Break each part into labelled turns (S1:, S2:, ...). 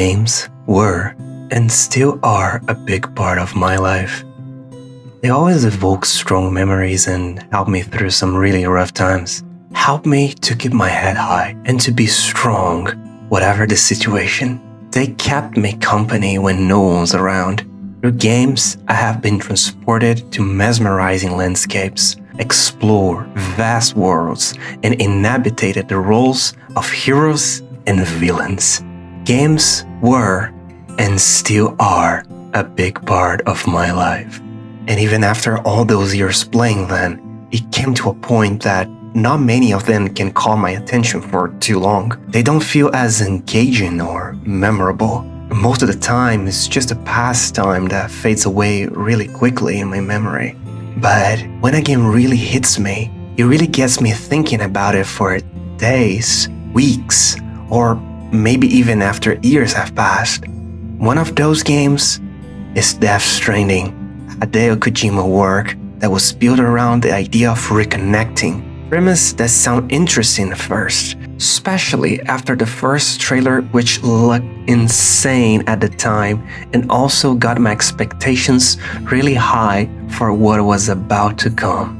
S1: Games were and still are a big part of my life. They always evoke strong memories and help me through some really rough times. Help me to keep my head high and to be strong, whatever the situation. They kept me company when no one's around. Through games, I have been transported to mesmerizing landscapes, explored vast worlds, and inhabited the roles of heroes and villains. Games were and still are a big part of my life. And even after all those years playing them, it came to a point that not many of them can call my attention for too long. They don't feel as engaging or memorable. Most of the time, it's just a pastime that fades away really quickly in my memory. But when a game really hits me, it really gets me thinking about it for days, weeks, or maybe even after years have passed. One of those games is Death Stranding, a hideokojima work that was built around the idea of reconnecting. Premise that sound interesting at first, especially after the first trailer, which looked insane at the time and also got my expectations really high for what was about to come.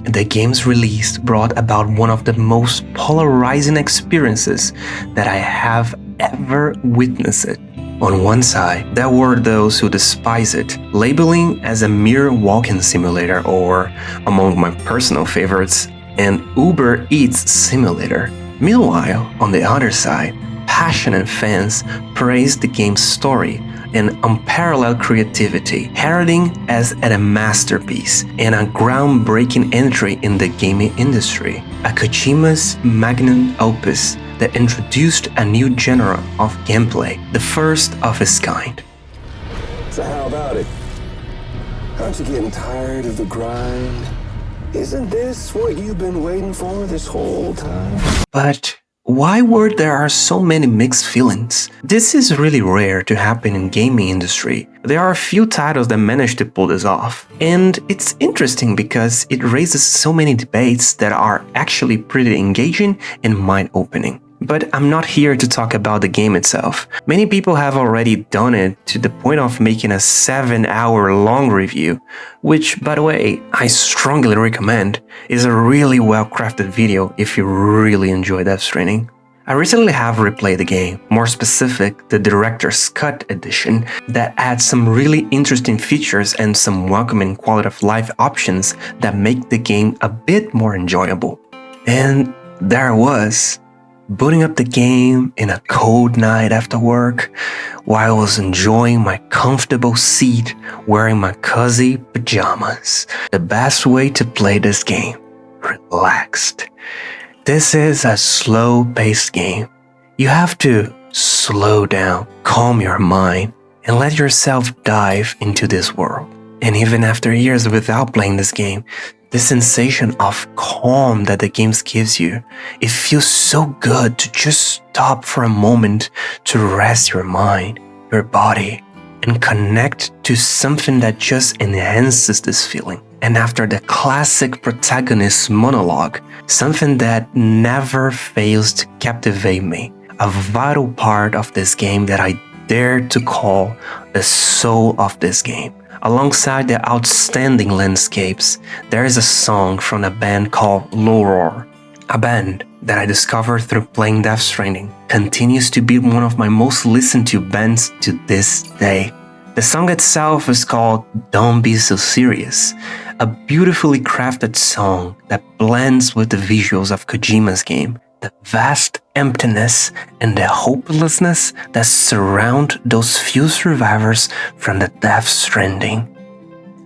S1: The game's release brought about one of the most polarizing experiences that I have ever witnessed. On one side, there were those who despise it, labeling as a mere walking simulator or, among my personal favorites, an Uber Eats simulator. Meanwhile, on the other side, passionate fans praised the game's story and unparalleled creativity, heralding as a masterpiece and a groundbreaking entry in the gaming industry, a Kojima's magnum opus that introduced a new genre of gameplay, the first of its kind.
S2: So how about it? Aren't you getting tired of the grind? Isn't this what you've been waiting for this whole time?
S1: But why were there so many mixed feelings? This is really rare to happen in gaming industry. There are a few titles that manage to pull this off. And it's interesting because it raises so many debates that are actually pretty engaging and mind-opening. But I'm not here to talk about the game itself. Many people have already done it to the point of making a 7-hour long review, which, by the way, I strongly recommend. Is a really well-crafted video if you really enjoy Death Stranding. I recently have replayed the game, more specific, the Director's Cut edition, that adds some really interesting features and some welcoming quality of life options that make the game a bit more enjoyable. And there I was, booting up the game in a cold night after work, while I was enjoying my comfortable seat wearing my cozy pajamas. The best way to play this game, relaxed. This is a slow-paced game. You have to slow down, calm your mind, and let yourself dive into this world. And even after years without playing this game, the sensation of calm that the game gives you, it feels so good to just stop for a moment to rest your mind, your body, and connect to something that just enhances this feeling. And after the classic protagonist's monologue, something that never fails to captivate me, a vital part of this game that I dare to call the soul of this game. Alongside the outstanding landscapes, there is a song from a band called Low Roar, a band that I discovered through playing Death Stranding, continues to be one of my most listened to bands to this day. The song itself is called Don't Be So Serious, a beautifully crafted song that blends with the visuals of Kojima's game, the vast emptiness and the hopelessness that surround those few survivors from the Death Stranding.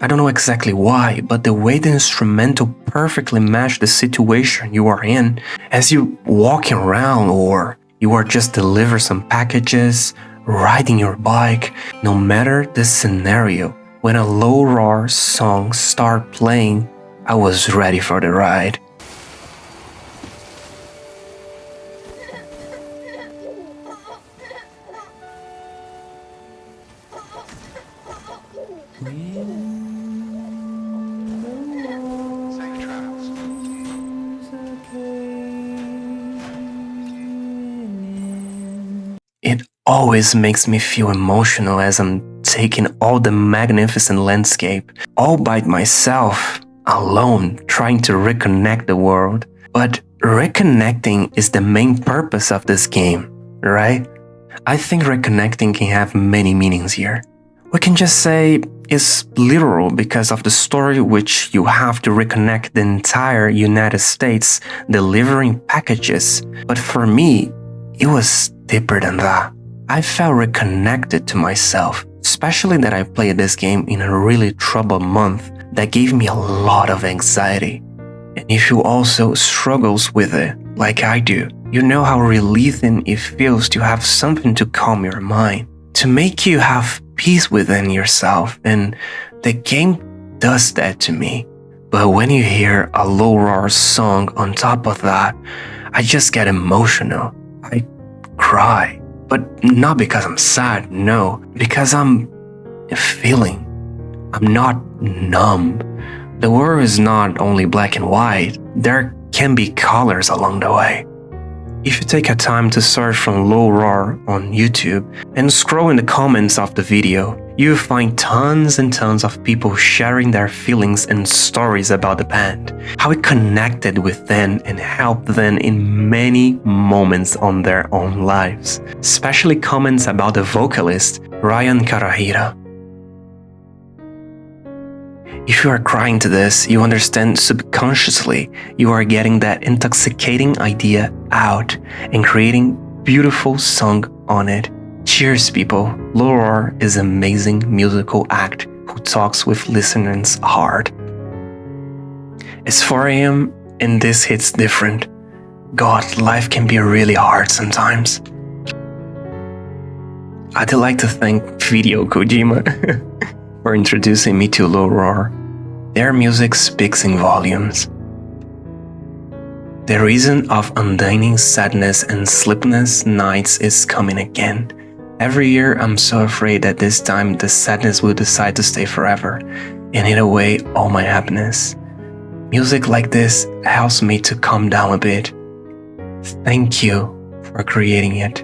S1: I don't know exactly why, but the way the instrumental perfectly matched the situation you are in as you walking around or you are just deliver some packages, riding your bike, no matter the scenario. When a low roar song started playing, I was ready for the ride. It always makes me feel emotional as I'm taking all the magnificent landscape all by myself, alone, trying to reconnect the world. But reconnecting is the main purpose of this game, right? I think reconnecting can have many meanings here. We can just say it's literal because of the story which you have to reconnect the entire United States delivering packages. But for me, it was deeper than that. I felt reconnected to myself, especially that I played this game in a really troubled month that gave me a lot of anxiety. And if you also struggles with it, like I do, you know how relieving it feels to have something to calm your mind, to make you have peace within yourself, and the game does that to me. But when you hear a low roar song on top of that, I just get emotional. I cry. But not because I'm sad, no, because I'm feeling. I'm not numb. The world is not only black and white, there can be colors along the way. If you take a time to search for Low Roar on YouTube and scroll in the comments of the video, you'll find tons and tons of people sharing their feelings and stories about the band, how it connected with them and helped them in many moments on their own lives, especially comments about the vocalist Ryan Karahira. If you are crying to this, you understand subconsciously you are getting that intoxicating idea out and creating beautiful song on it. Cheers, people. Low Roar is an amazing musical act who talks with listeners' heart. It's 4 a.m. and this hits different. God, life can be really hard sometimes. I'd like to thank hideokojima for introducing me to Low Roar. Their music speaks in volumes. The reason of undying sadness and sleepless nights is coming again. Every year I'm so afraid that this time the sadness will decide to stay forever and eat away all my happiness. Music like this helps me to calm down a bit. Thank you for creating it.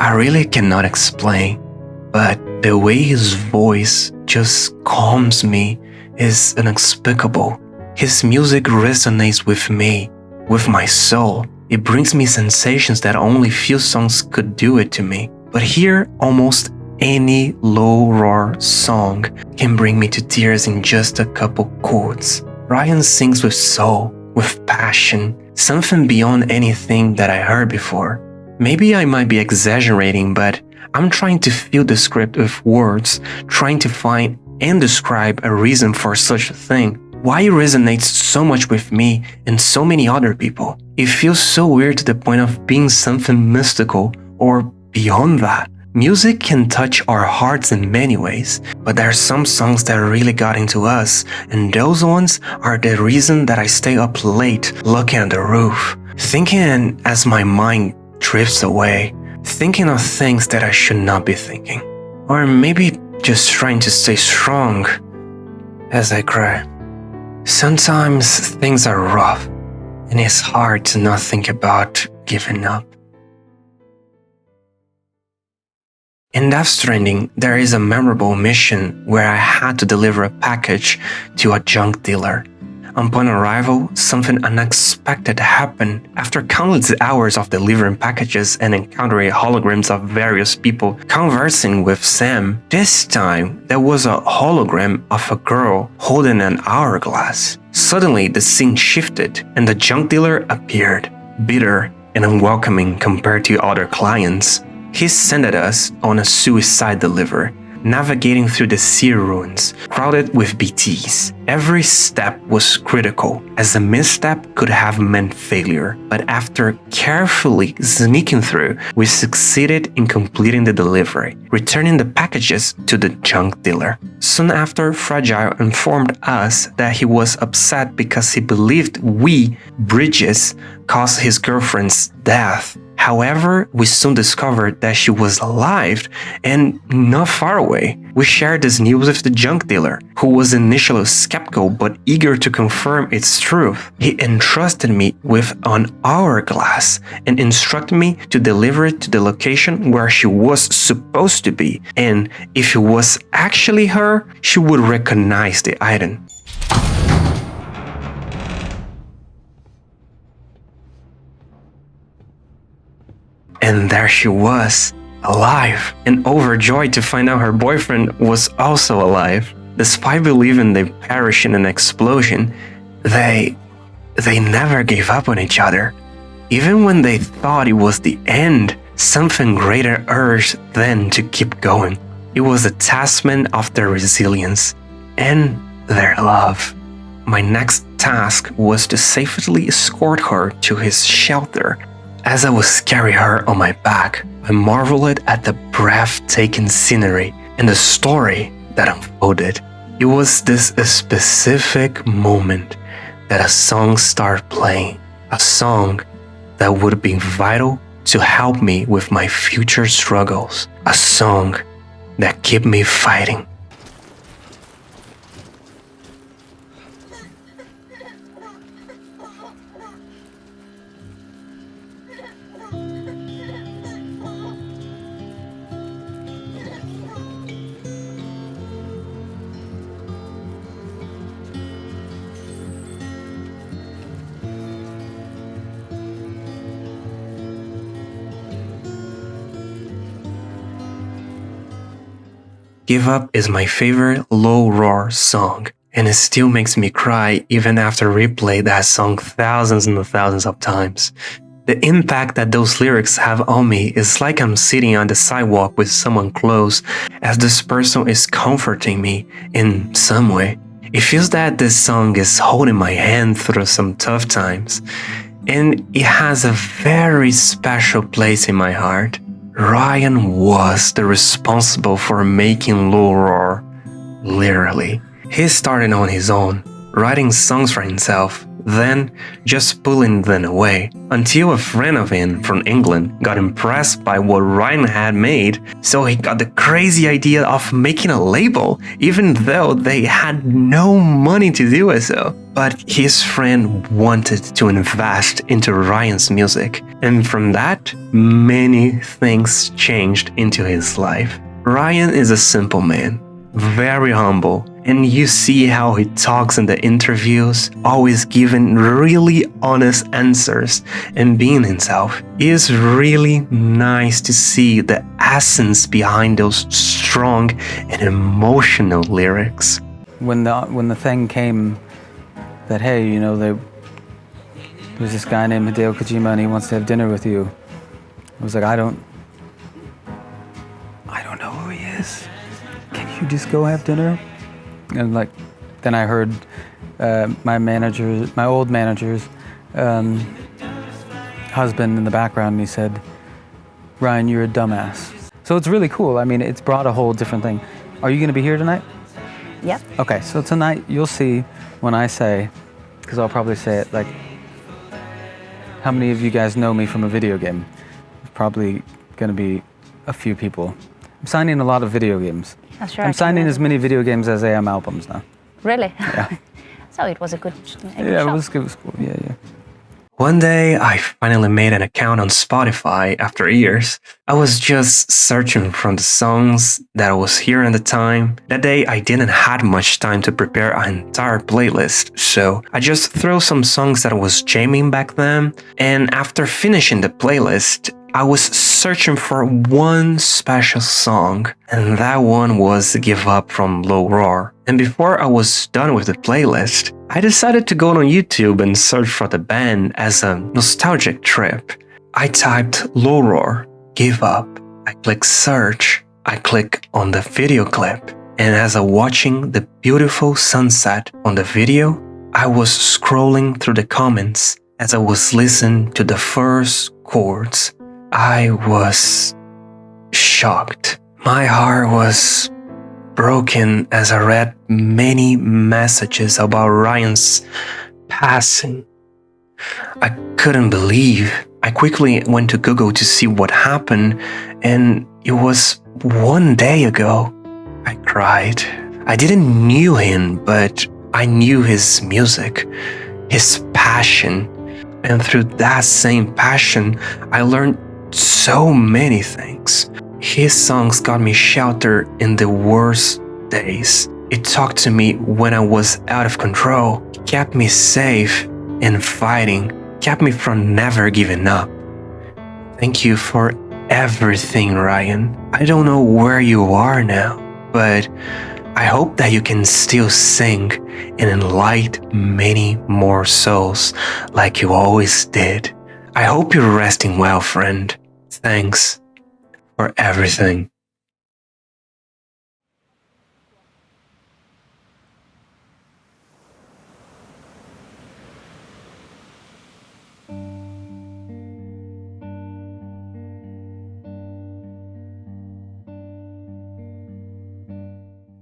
S1: I really cannot explain, but the way his voice just calms me is inexplicable. His music resonates with me, with my soul. It brings me sensations that only few songs could do it to me. But here, almost any Low Roar song can bring me to tears in just a couple chords. Ryan sings with soul, with passion, something beyond anything that I heard before. Maybe I might be exaggerating, but I'm trying to fill the script with words, trying to find and describe a reason for such a thing. Why it resonates so much with me and so many other people. It feels so weird to the point of being something mystical or beyond that. Music can touch our hearts in many ways, but there are some songs that really got into us, and those ones are the reason that I stay up late looking at the roof, thinking as my mind drifts away, thinking of things that I should not be thinking. Or maybe just trying to stay strong as I cry. Sometimes things are rough, and it's hard to not think about giving up. In Death Stranding, there is a memorable mission where I had to deliver a package to a junk dealer. Upon arrival, something unexpected happened. After countless hours of delivering packages and encountering holograms of various people conversing with Sam, this time there was a hologram of a girl holding an hourglass. Suddenly, the scene shifted and the junk dealer appeared, bitter and unwelcoming compared to other clients. He sent us on a suicide delivery, navigating through the sea ruins, crowded with BTs. Every step was critical, as a misstep could have meant failure. But after carefully sneaking through, we succeeded in completing the delivery, returning the packages to the junk dealer. Soon after, Fragile informed us that he was upset because he believed we, Bridges, caused his girlfriend's death. However, we soon discovered that she was alive and not far away. We shared this news with the junk dealer, who was initially skeptical but eager to confirm its truth. He entrusted me with an hourglass and instructed me to deliver it to the location where she was supposed to be, and if it was actually her, she would recognize the item. And there she was, alive, and overjoyed to find out her boyfriend was also alive. Despite believing they perished in an explosion, they never gave up on each other. Even when they thought it was the end, something greater urged them to keep going. It was a testament of their resilience and their love. My next task was to safely escort her to his shelter. As I was carrying her on my back, I marveled at the breathtaking scenery and the story that unfolded. It was this specific moment that a song started playing, a song that would be vital to help me with my future struggles, a song that kept me fighting. Give Up is my favorite low roar song, and it still makes me cry even after replay that song thousands and thousands of times. The impact that those lyrics have on me is like I'm sitting on the sidewalk with someone close, as this person is comforting me in some way. It feels that this song is holding my hand through some tough times, and it has a very special place in my heart. Ryan was the responsible for making Low Roar, literally. He started on his own, writing songs for himself, then just pulling them away, until a friend of him from England got impressed by what Ryan had made, so he got the crazy idea of making a label, even though they had no money to do it so. But his friend wanted to invest into Ryan's music, and from that, many things changed into his life. Ryan is a simple man, very humble, and you see how he talks in the interviews, always giving really honest answers and being himself. It is really nice to see the essence behind those strong and emotional lyrics.
S3: When the thing came that, hey, you know, there's this guy named Hideokojima and he wants to have dinner with you, I was like, I don't know who he is. Can you just go have dinner? And like, then I heard my old manager's husband in the background, and he said, Ryan, you're a dumbass. So it's really cool. I mean, it's brought a whole different thing. Are you gonna be here tonight?
S4: Yep.
S3: Okay, so tonight you'll see when I say, because I'll probably say it, like, how many of you guys know me from a video game? There's probably gonna be a few people. I'm signing a lot of video games.
S4: Sure,
S3: I'm signing as many video games as I am albums now.
S4: Really?
S3: Yeah.
S4: So it was a good
S3: Yeah,
S4: shot.
S3: it was cool. Yeah.
S1: One day, I finally made an account on Spotify after years. I was just searching from the songs that I was hearing at the time. That day, I didn't have much time to prepare an entire playlist, so I just threw some songs that I was jamming back then, and after finishing the playlist, I was searching for one special song, and that one was Give Up from Low Roar. And before I was done with the playlist, I decided to go on YouTube and search for the band as a nostalgic trip. I typed Low Roar, Give Up. I click search. I click on the video clip. And as I was watching the beautiful sunset on the video, I was scrolling through the comments as I was listening to the first chords. I was shocked. My heart was broken as I read many messages about Ryan's passing. I couldn't believe I quickly went to Google to see what happened, and it was 1 day ago. I cried. I didn't knew him, but I knew his music, his passion. And through that same passion, I learned so many things. His songs got me shelter in the worst days. It talked to me when I was out of control, kept me safe and fighting, kept me from never giving up. Thank you for everything, Ryan. I don't know where you are now, but I hope that you can still sing and enlighten many more souls like you always did. I hope you're resting well, friend. Thanks for everything.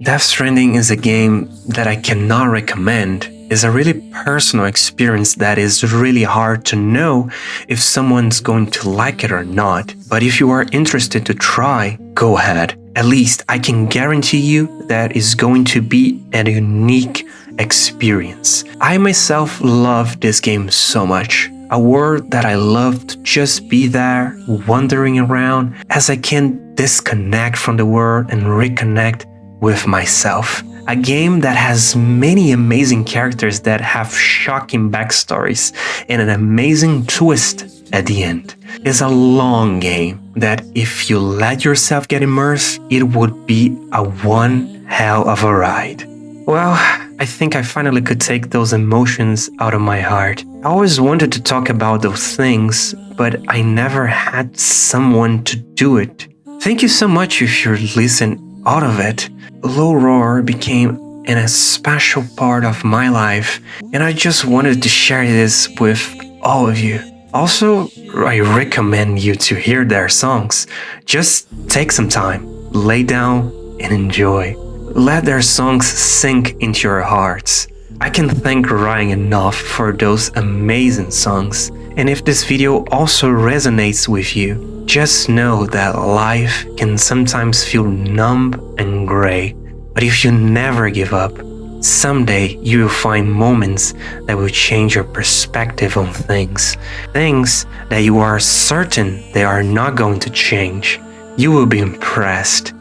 S1: Death Stranding is a game that I cannot recommend. It's a really personal experience that is really hard to know if someone's going to like it or not. But if you are interested to try, go ahead. At least I can guarantee you that it's going to be a unique experience. I myself love this game so much. A world that I love to just be there, wandering around, as I can disconnect from the world and reconnect with myself. A game that has many amazing characters that have shocking backstories and an amazing twist at the end. It's a long game that if you let yourself get immersed, it would be a one hell of a ride. Well, I think I finally could take those emotions out of my heart. I always wanted to talk about those things, but I never had someone to do it. Thank you so much if you're listening out of it. Low Roar became a special part of my life, and I just wanted to share this with all of you. Also, I recommend you to hear their songs. Just take some time, lay down, and enjoy. Let their songs sink into your hearts. I can thank Ryan enough for those amazing songs. And if this video also resonates with you, just know that life can sometimes feel numb and gray. But if you never give up, someday you will find moments that will change your perspective on things. Things that you are certain they are not going to change. You will be impressed.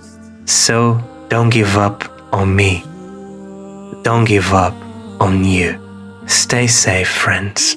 S1: So don't give up on me. Don't give up on you. Stay safe, friends.